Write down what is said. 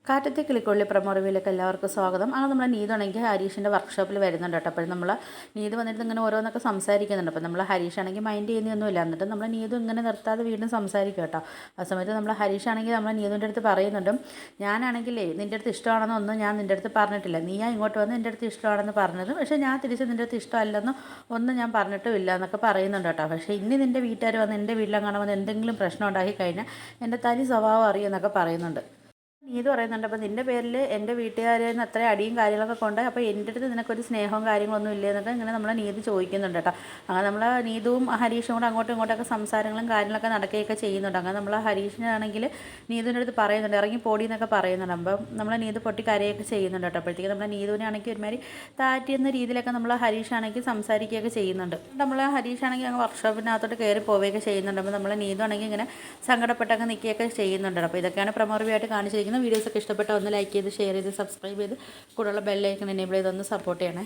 കാറ്റത്തെ കിളിക്കൊള്ളി promo റിവ്യൂയിലേക്ക് എല്ലാവർക്കും സ്വാഗതം. അങ്ങനെ നമ്മൾ നീതാണെങ്കിൽ ഹരീഷിൻ്റെ വർക്ക്ഷോപ്പിൽ വരുന്നുണ്ട് കേട്ടോ. അപ്പോൾ നമ്മൾ നീതു വന്നിട്ട് ഇങ്ങനെ ഓരോന്നൊക്കെ സംസാരിക്കുന്നുണ്ട്. അപ്പോൾ നമ്മൾ ഹരീഷാണെങ്കിൽ മൈൻഡ് ചെയ്യുന്നൊന്നുമില്ല. എന്നിട്ട് നമ്മൾ നീതു ഇങ്ങനെ നിർത്താതെ വീണ്ടും സംസാരിക്കും കേട്ടോ. ആ സമയത്ത് നമ്മൾ ഹരീഷാണെങ്കിൽ നമ്മൾ നീതുവിൻ്റെ അടുത്ത് പറയുന്നുണ്ട്, ഞാനാണെങ്കിലേ നിൻ്റെ അടുത്ത് ഇഷ്ടമാണെന്നൊന്നും ഞാൻ നിൻ്റെ അടുത്ത് പറഞ്ഞിട്ടില്ല. നീയാ ഇങ്ങോട്ട് വന്ന് എൻ്റെ അടുത്ത് ഇഷ്ടമാണെന്ന് പറഞ്ഞത്, പക്ഷേ ഞാൻ തിരിച്ച് നിൻ്റെ അടുത്ത് ഇഷ്ടമല്ലെന്ന് ഒന്നും ഞാൻ പറഞ്ഞിട്ടുമില്ല എന്നൊക്കെ പറയുന്നുണ്ട് കേട്ടോ. പക്ഷേ ഇനി നിൻ്റെ വീട്ടുകാർ വന്ന് എൻ്റെ വീട്ടിലെങ്ങാനും വന്ന് എന്തെങ്കിലും പ്രശ്നം ഉണ്ടാക്കി കഴിഞ്ഞാൽ എൻ്റെ തനി സ്വഭാവം അറിയുമെന്നൊക്കെ പറയുന്നുണ്ട്. നീതു പറയുന്നുണ്ട്, അപ്പോൾ നിൻ്റെ പേരിൽ എൻ്റെ വീട്ടുകാരിൽ നിന്ന് അത്രയും അടിയും കാര്യങ്ങളൊക്കെ കൊണ്ട് അപ്പോൾ എൻ്റെ അടുത്ത് നിനക്കൊരു സ്നേഹവും കാര്യങ്ങളൊന്നും ഇല്ലേ എന്നൊക്കെ ഇങ്ങനെ നമ്മളെ നീതു ചോദിക്കുന്നുണ്ട് കേട്ടോ. അങ്ങനെ നമ്മൾ നീതുവും ഹരീഷും കൂടെ അങ്ങോട്ടും ഇങ്ങോട്ടൊക്കെ സംസാരങ്ങളും കാര്യങ്ങളൊക്കെ നടക്കുകയൊക്കെ ചെയ്യുന്നുണ്ട്. അങ്ങനെ നമ്മൾ ഹരീഷിനാണെങ്കിൽ നീതുവിൻ്റെ അടുത്ത് പറയുന്നുണ്ട്, ഇറങ്ങി പോടി എന്നൊക്കെ പറയുന്നുണ്ട്. അപ്പം നമ്മൾ നീതു പൊട്ടി കരയൊക്കെ ചെയ്യുന്നുണ്ട് കേട്ടോ. അപ്പോഴത്തേക്ക് നമ്മൾ നീതുവിനാണെങ്കിൽ ഒരുമാതിരി താറ്റിയെന്ന രീതിയിലൊക്കെ നമ്മൾ ഹരീഷാണെങ്കിൽ സംസാരിക്കുകയൊക്കെ ചെയ്യുന്നുണ്ട്. നമ്മൾ ഹരീഷാണെങ്കിൽ അങ്ങ് വർക്ക്ഷോപ്പിനകത്തോട്ട് കയറി പോവുകയൊക്കെ ചെയ്യുന്നുണ്ട്. അപ്പോൾ നമ്മൾ നീതു ആണെങ്കിൽ ഇങ്ങനെ സങ്കടപ്പെട്ടൊക്കെ നിൽക്കുകയൊക്കെ ചെയ്യുന്നുണ്ട്. അപ്പോൾ ഇതൊക്കെയാണ് പ്രമോ റിവ്യൂ ആയിട്ട് കാണിച്ചിരിക്കുന്നത്. വീഡിയോസൊക്കെ ഇഷ്ടപ്പെട്ടാൽ ഒന്ന് ലൈക്ക് ചെയ്ത് ഷെയർ ചെയ്ത് സബ്സ്ക്രൈബ് ചെയ്ത് കൂടെയുള്ള ബെല്ലൈക്കൺ എനേബിൾ ചെയ്ത് ഒന്ന് സപ്പോർട്ട് ചെയ്യണേ.